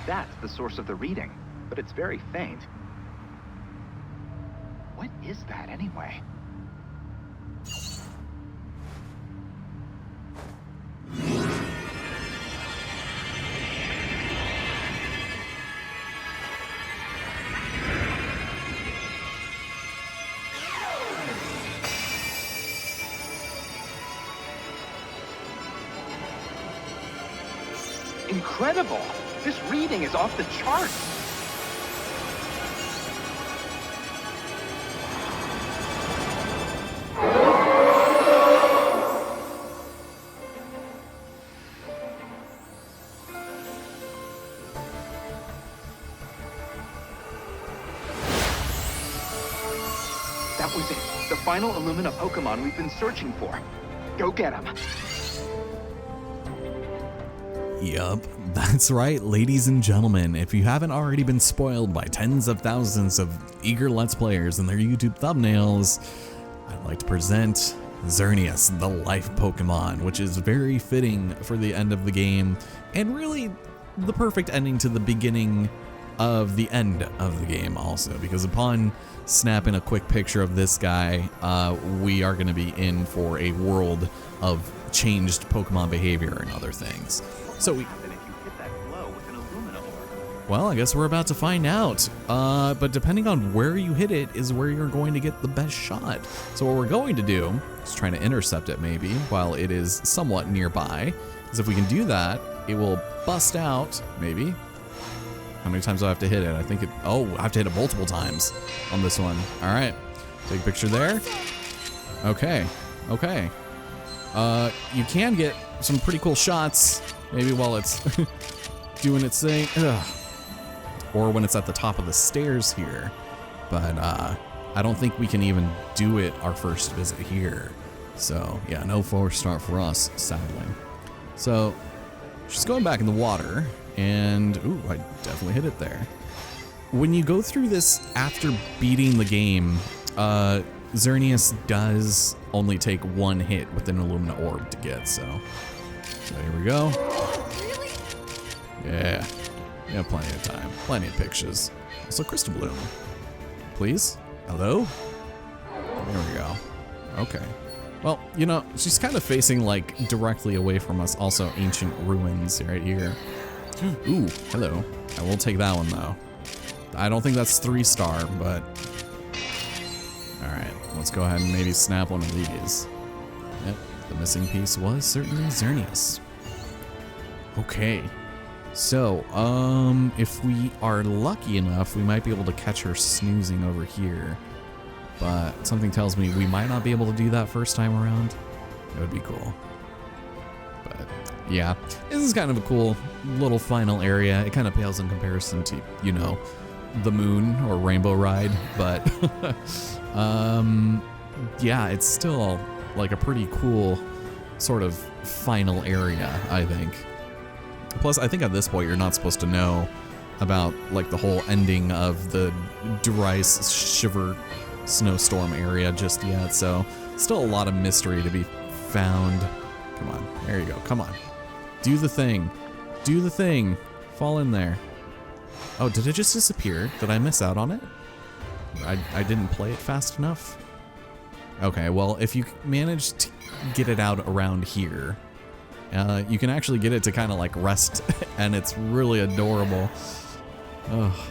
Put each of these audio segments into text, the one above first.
that's the source of the reading, but it's very faint. What is that anyway? Incredible! This reading is off the charts! That was it. The final Illumina Pokémon we've been searching for. Go get him. Yup, that's right, ladies and gentlemen. If you haven't already been spoiled by tens of thousands of eager Let's Players and their YouTube thumbnails, I'd like to present Xerneas, the life Pokemon, which is very fitting for the end of the game, and really the perfect ending to the beginning of the end of the game also, because upon snapping a quick picture of this guy, we are going to be in for a world of changed Pokemon behavior and other things. So well, I guess we're about to find out. But depending on where you hit it is where you're going to get the best shot. So what we're going to do is trying to intercept it maybe while it is somewhat nearby. Because if we can do that, it will bust out, maybe. How many times do I have to hit it? I think oh, I have to hit it multiple times on this one. All right, take a picture there. Okay, okay. You can get some pretty cool shots, maybe while it's doing its thing. Ugh. Or when it's at the top of the stairs here. But I don't think we can even do it our first visit here. So yeah, no 4-star for us, sadly. So she's going back in the water, and ooh, I definitely hit it there. When you go through this after beating the game, Xerneas does only take one hit with an Illumina orb to get, so here we go. Yeah, plenty of time, plenty of pictures. Also, Crystal Bloom, please. Hello. There we go. Okay. Well, you know, she's kind of facing like directly away from us. Also, ancient ruins right here. Ooh, hello. I will take that one though. I don't think that's 3-star, but all right. Let's go ahead and maybe snap one of these. Yep, the missing piece was certainly Xerneas. Okay. So, if we are lucky enough, we might be able to catch her snoozing over here. But something tells me we might not be able to do that first time around. That would be cool. But yeah, this is kind of a cool little final area. It kind of pales in comparison to, you know, the moon or Rainbow Ride, but yeah, it's still like a pretty cool sort of final area, I think. Plus, I think at this point you're not supposed to know about like the whole ending of the Durice Shiver snowstorm area just yet, so still a lot of mystery to be found. Come on, there you go, come on. Do the thing. Do the thing. Fall in there. Oh, did it just disappear? Did I miss out on it? I didn't play it fast enough? Okay, well, if you manage to get it out around here, you can actually get it to kind of like rest, and it's really adorable. Oh.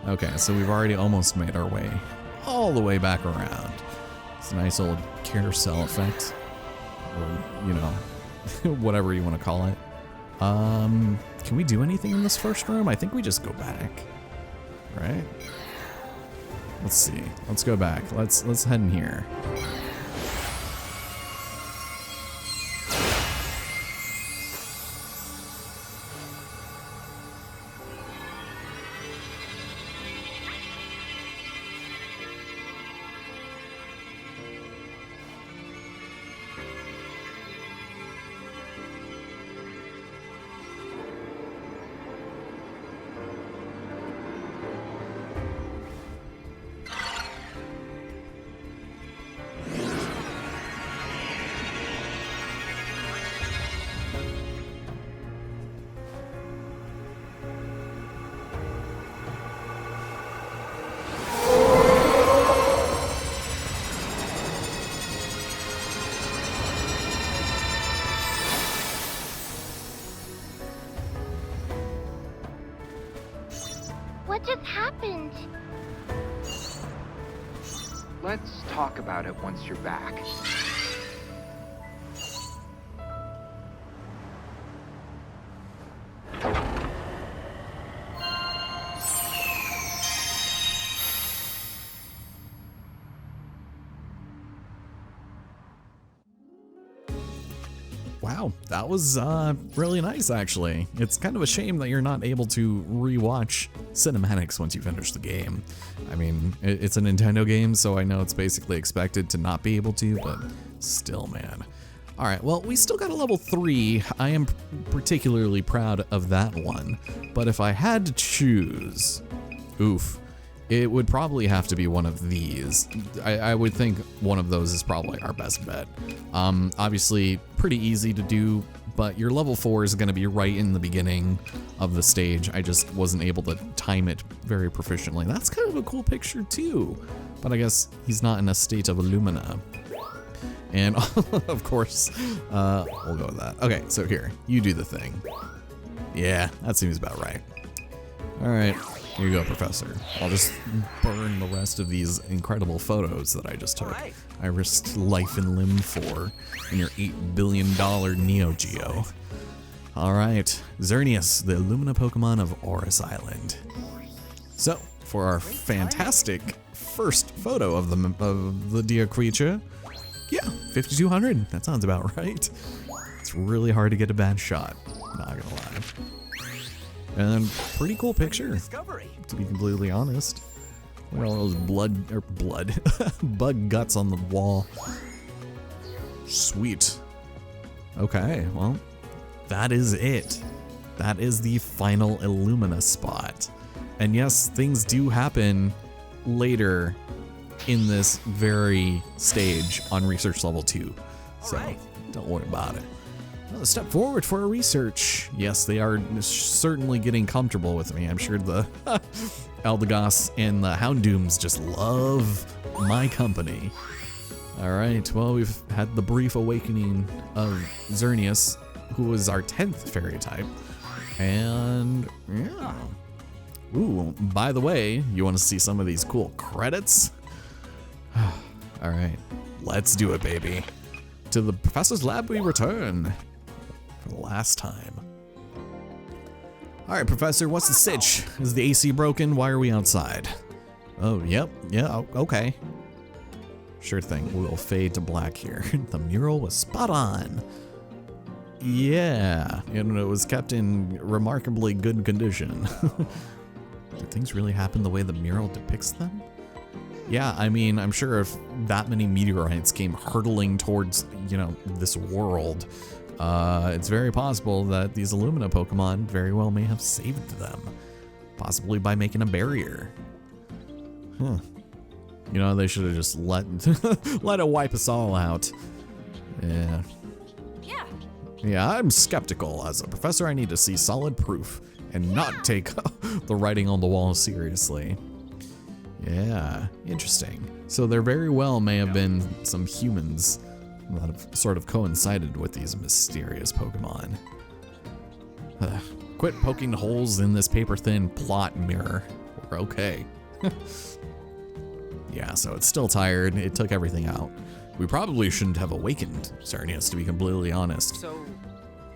Okay, so we've already almost made our way all the way back around. It's a nice old carousel effect, or, you know, whatever you want to call it. Can we do anything in this first room? I think we just go back, right? Let's see. Let's go back. Let's head in here. Let's talk about it once you're back. Wow, that was really nice, actually. It's kind of a shame that you're not able to rewatch cinematics once you finish the game. I mean, it's a Nintendo game, so I know it's basically expected to not be able to, but still, man. All right, well, we still got a level 3. I am particularly proud of that one, but if I had to choose, oof, it would probably have to be one of these. I would think one of those is probably our best bet. Obviously, pretty easy to do, but your level 4 is going to be right in the beginning of the stage. I just wasn't able to time it very proficiently. That's kind of a cool picture too, but I guess he's not in a state of Illumina. And of course, we'll go with that. Okay, so here, you do the thing. Yeah, that seems about right. All right. Here you go, Professor. I'll just burn the rest of these incredible photos that I just took. Right. I risked life and limb for in your $8 billion Neo Geo. All right, Xerneas, the Illumina Pokemon of Oris Island. So, for our fantastic first photo of the dear creature, yeah, 5200. That sounds about right. It's really hard to get a bad shot, not gonna lie. And pretty cool picture, Discovery. to be completely honest. Look at all those bug guts on the wall. Sweet. Okay, well, that is it. That is the final Illumina spot. And yes, things do happen later in this very stage on research level 2. So Alright. don't worry about it. Another step forward for our research. Yes, they are certainly getting comfortable with me. I'm sure the Eldegoss and the Houndooms just love my company. All right, well, we've had the brief awakening of Xerneas, who was our 10th fairy type. And yeah. Ooh, by the way, you want to see some of these cool credits? All right, let's do it, baby. To the professor's lab we return. For the last time. All right, Professor, what's the sitch? Is the AC broken? Why are we outside? Oh, yep, yeah, okay. Sure thing, we'll fade to black here. The mural was spot on. Yeah, and it was kept in remarkably good condition. Did things really happen the way the mural depicts them? Yeah, I mean, I'm sure if that many meteorites came hurtling towards, this world, it's very possible that these Illumina Pokemon very well may have saved them, possibly by making a barrier. Huh. They should have just let it wipe us all out. Yeah. Yeah, I'm skeptical. As a professor, I need to see solid proof and not take the writing on the wall seriously. Yeah, interesting. So there very well may have been some humans that have sort of coincided with these mysterious Pokemon. Quit poking holes in this paper-thin plot mirror. We're okay. Yeah, so it's still tired. It took everything out. We probably shouldn't have awakened Xerneas, to be completely honest. So,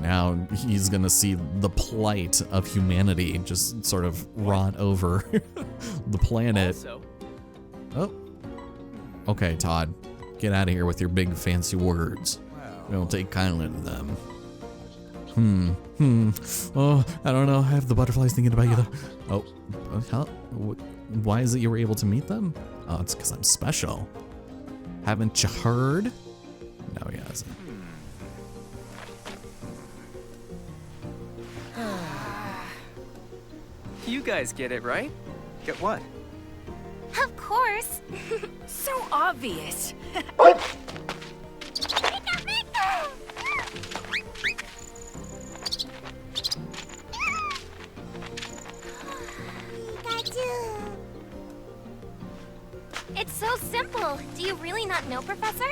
Now he's gonna see the plight of humanity just sort of rot over the planet. also, Oh. Okay, Todd. Get out of here with your big fancy words. We don't take kindly to them. Oh, I don't know. I have the butterflies thinking about you though. Oh, how? Why is it you were able to meet them? Oh, it's because I'm special. Haven't you heard? No, he hasn't. you guys get it, right? Get what? Of course. So obvious. It's so simple. Do you really not know, Professor?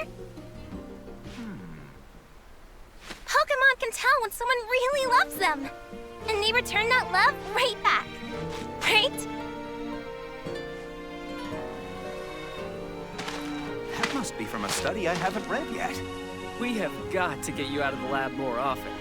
Pokemon can tell when someone really loves them. And they return that love right back. Right? must be from a study I haven't read yet. We have got to get you out of the lab more often.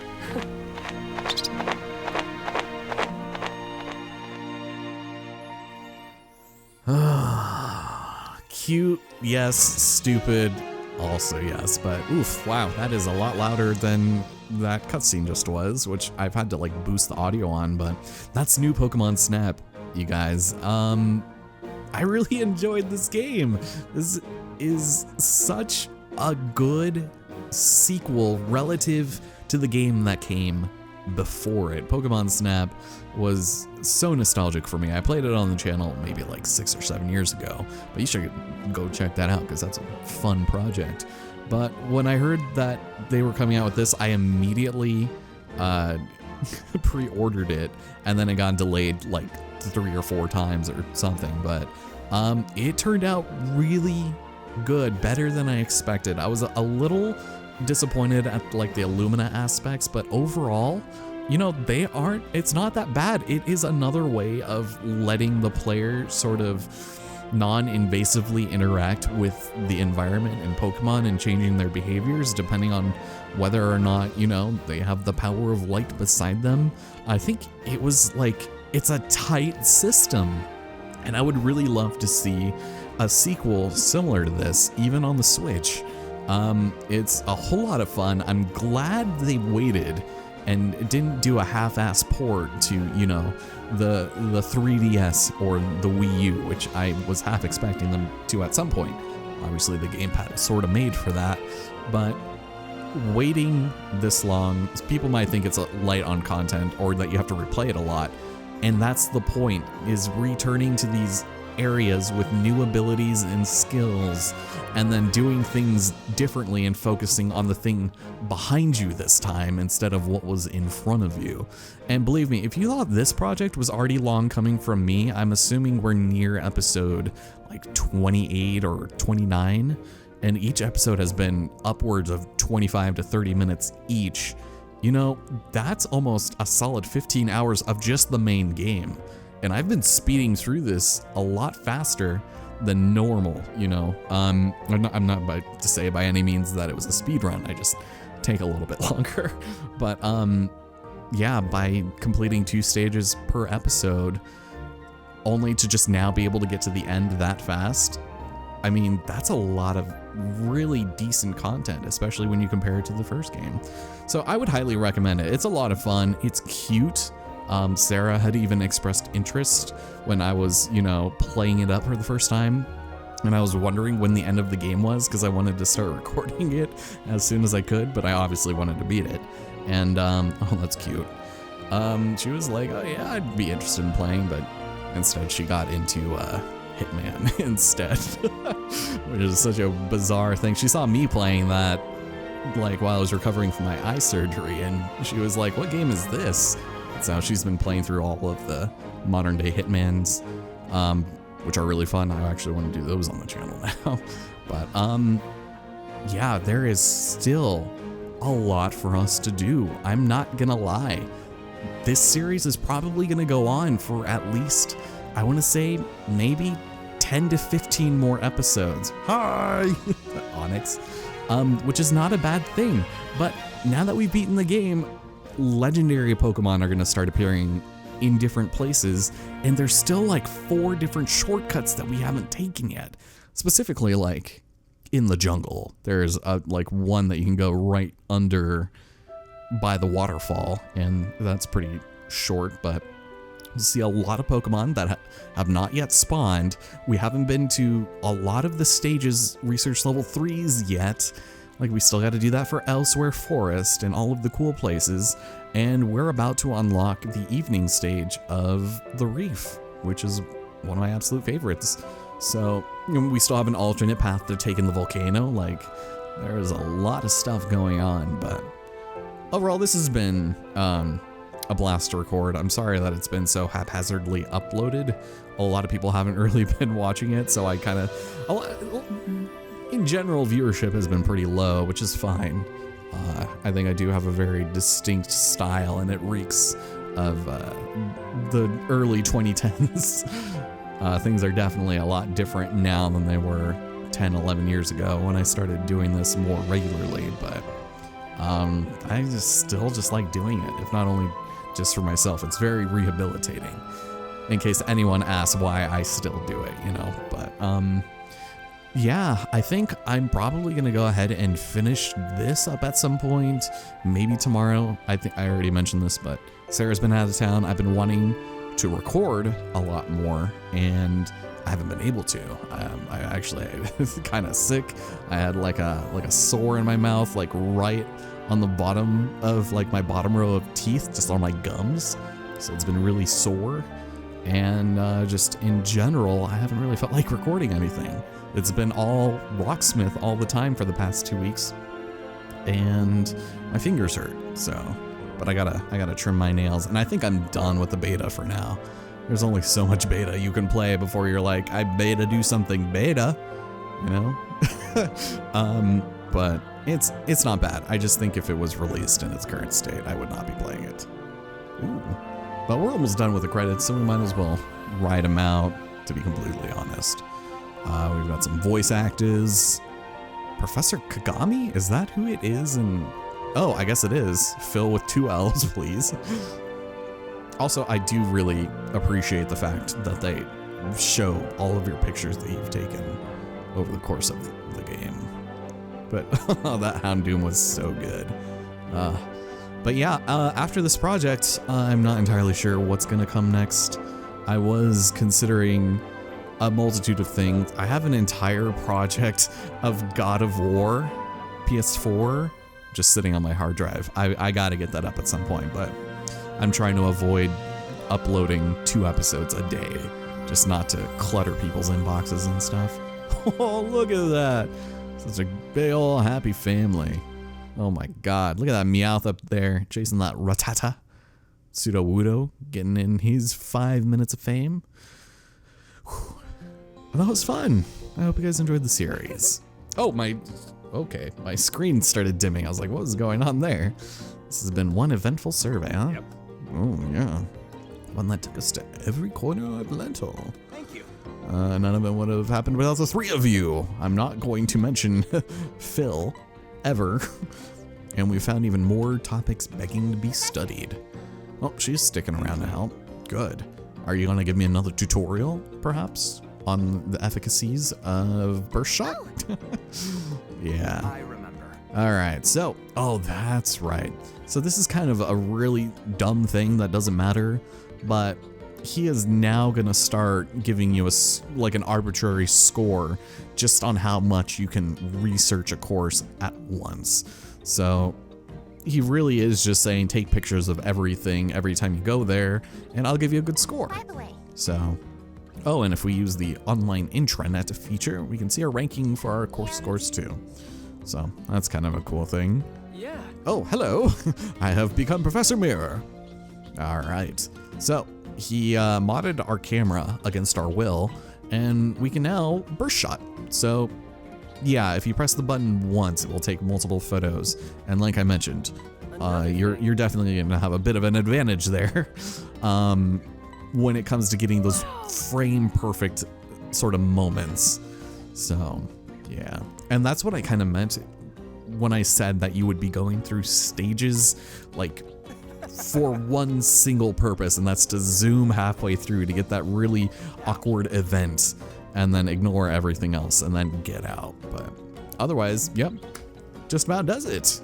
Cute, yes. Stupid, also yes. But oof, wow, that is a lot louder than that cutscene just was, which I've had to like boost the audio on, but that's new Pokemon Snap, you guys. I really enjoyed this game. This is such a good sequel relative to the game that came before it. Pokemon Snap was so nostalgic for me. I played it on the channel maybe like 6 or 7 years ago, but you should go check that out because that's a fun project. But when I heard that they were coming out with this, I immediately pre-ordered it, and then it got delayed like 3 or 4 times or something, but it turned out really good, better than I expected. I was a little disappointed at like the Illumina aspects, but overall, you know, it's not that bad. It is another way of letting the player sort of non-invasively interact with the environment and Pokemon and changing their behaviors depending on whether or not, you know, they have the power of light beside them. I think it was like, it's a tight system, and I would really love to see a sequel similar to this, even on the Switch. It's a whole lot of fun. I'm glad they waited and didn't do a half-ass port to, you know, the 3DS or the Wii U, which I was half expecting them to at some point. Obviously, the gamepad is sort of made for that, but waiting this long, people might think it's light on content or that you have to replay it a lot, and that's the point, is returning to these areas with new abilities and skills, and then doing things differently and focusing on the thing behind you this time instead of what was in front of you. And believe me, if you thought this project was already long coming from me, I'm assuming we're near episode like 28 or 29, and each episode has been upwards of 25 to 30 minutes each. You know, that's almost a solid 15 hours of just the main game. And I've been speeding through this a lot faster than normal, you know. I'm not about to say by any means that it was a speed run. I just take a little bit longer. But yeah, by completing 2 stages per episode, only to just now be able to get to the end that fast, I mean, that's a lot of really decent content, especially when you compare it to the first game. So I would highly recommend it. It's a lot of fun. It's cute. Sarah had even expressed interest when I was, you know, playing it up for the first time, and I was wondering when the end of the game was because I wanted to start recording it as soon as I could, but I obviously wanted to beat it. And oh, that's cute. She was like, oh yeah, I'd be interested in playing, but instead she got into Hitman instead, which is such a bizarre thing. She saw me playing that like while I was recovering from my eye surgery, and she was like, what game is this? So she's been playing through all of the modern day Hitmans, which are really fun. I actually want to do those on the channel now. But yeah, there is still a lot for us to do. I'm not gonna lie. This series is probably gonna go on for at least, I want to say, maybe 10 to 15 more episodes. Hi! Onyx. Which is not a bad thing. But now that we've beaten the game, legendary Pokemon are going to start appearing in different places, and there's still like 4 different shortcuts that we haven't taken yet. Specifically, like in the jungle, there's like one that you can go right under by the waterfall, and that's pretty short, but you see a lot of Pokemon that have not yet spawned. We haven't been to a lot of the stages, research level 3s yet. Like, we still got to do that for Elsewhere Forest and all of the cool places, and we're about to unlock the evening stage of the Reef, which is one of my absolute favorites. So, you know, we still have an alternate path to take in the volcano. Like, there's a lot of stuff going on, but overall, this has been a blast to record. I'm sorry that it's been so haphazardly uploaded. A lot of people haven't really been watching it, so I kind of... in general, viewership has been pretty low, which is fine. I think I do have a very distinct style, and it reeks of the early 2010s. Things are definitely a lot different now than they were 10, 11 years ago when I started doing this more regularly, but I still just like doing it, if not only just for myself. It's very rehabilitating, in case anyone asks why I still do it, you know. But yeah, I think I'm probably gonna go ahead and finish this up at some point, maybe tomorrow. I think I already mentioned this, but Sarah's been out of town. I've been wanting to record a lot more, and I haven't been able to. I actually kind of sick. I had like a sore in my mouth, like right on the bottom of like my bottom row of teeth, just on my gums. So it's been really sore, and just in general, I haven't really felt like recording anything. It's been all locksmith all the time for the past 2 weeks, and my fingers hurt. So, but I gotta trim my nails, and I think I'm done with the beta for now. There's only so much beta you can play before you're like, I beta do something beta, you know? But it's not bad. I just think if it was released in its current state, I would not be playing it. Ooh. But we're almost done with the credits, so we might as well ride them out, to be completely honest. We've got some voice actors. Professor Kagami? Is that who it is? And oh, I guess it is. Phil with 2 L's, please. Also, I do really appreciate the fact that they show all of your pictures that you've taken over the course of the game. But that Houndoom was so good. But yeah, after this project, I'm not entirely sure what's gonna come next. I was considering a multitude of things. I have an entire project of God of War PS4 just sitting on my hard drive. I gotta get that up at some point, but I'm trying to avoid uploading 2 episodes a day, just not to clutter people's inboxes and stuff. Oh, look at that. Such a big ol' happy family. Oh my god, look at that Meowth up there chasing that Rattata. Sudowoodo getting in his 5 minutes of fame. Whew. That was fun. I hope you guys enjoyed the series. Oh, my screen started dimming. I was like, what was going on there? This has been one eventful survey, huh? Yep. Oh, yeah. One that took us to every corner of Lentil. Thank you. None of it would have happened without the 3 of you. I'm not going to mention Phil, ever. And we found even more topics begging to be studied. Oh, she's sticking around to help. Good. Are you going to give me another tutorial, perhaps, on the efficacies of burst shot? Yeah. I remember. All right, so, oh, that's right. So this is kind of a really dumb thing that doesn't matter, but he is now gonna start giving you like an arbitrary score just on how much you can research a course at once. So he really is just saying take pictures of everything every time you go there, and I'll give you a good score. By the way, So, oh, and if we use the online intranet feature, we can see our ranking for our course scores too. So that's kind of a cool thing. Yeah. Oh, hello. I have become Professor Mirror. All right. So he modded our camera against our will, and we can now burst shot. So yeah, if you press the button once, it will take multiple photos. And like I mentioned, you're definitely gonna have a bit of an advantage there when it comes to getting those frame perfect sort of moments. So yeah, and that's what I kind of meant when I said that you would be going through stages like for one single purpose, and that's to zoom halfway through to get that really awkward event and then ignore everything else and then get out. But otherwise, yep, just about does it.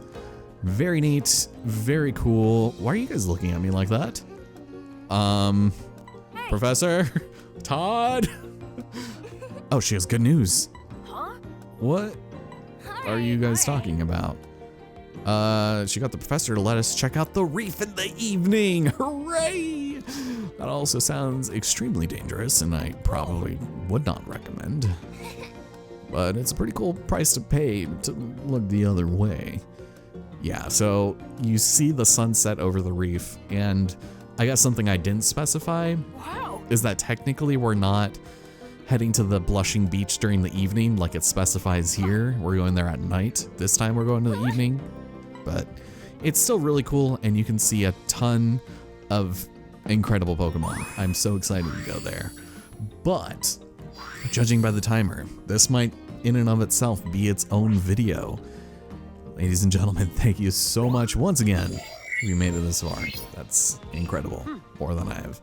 Very neat, very cool. Why are you guys looking at me like that? Professor? Todd? Oh, she has good news. huh? What are you guys talking about? She got the professor to let us check out the reef in the evening. Hooray! That also sounds extremely dangerous, and I probably would not recommend. But it's a pretty cool price to pay to look the other way. Yeah, so you see the sunset over the reef, and I guess something I didn't specify is that technically we're not heading to the blushing beach during the evening like it specifies here. We're going there at night. This time we're going to the evening. But it's still really cool, and you can see a ton of incredible Pokemon. I'm so excited to go there. But judging by the timer, this might in and of itself be its own video. Ladies and gentlemen, thank you so much once again. We made it this far. That's incredible. More than I have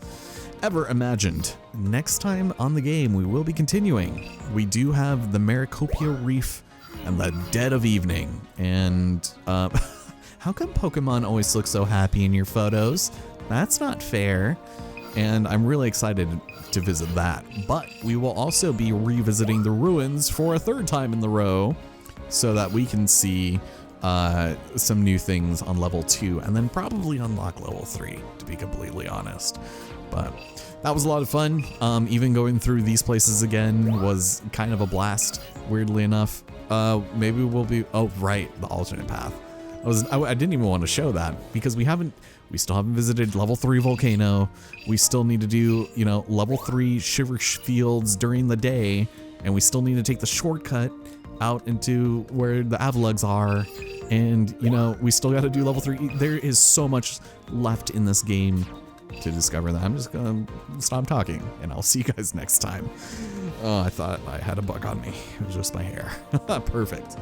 ever imagined. Next time on the game, we will be continuing. We do have the Maracopia Reef and the dead of evening. And how come Pokemon always look so happy in your photos? That's not fair. And I'm really excited to visit that. But we will also be revisiting the ruins for a third time in the row so that we can see some new things on level 2 and then probably unlock level 3, to be completely honest. But that was a lot of fun. Even going through these places again was kind of a blast, weirdly enough. Maybe we'll be, oh right, the alternate path. I didn't even want to show that because we still haven't visited level 3 Volcano. We still need to do, you know, level 3 Shiver Fields during the day, and we still need to take the shortcut out into where the Avalugs are, and you know, we still got to do level 3. There is so much left in this game to discover that I'm just gonna stop talking, and I'll see you guys next time. Oh, I thought I had a bug on me. It was just my hair. Perfect.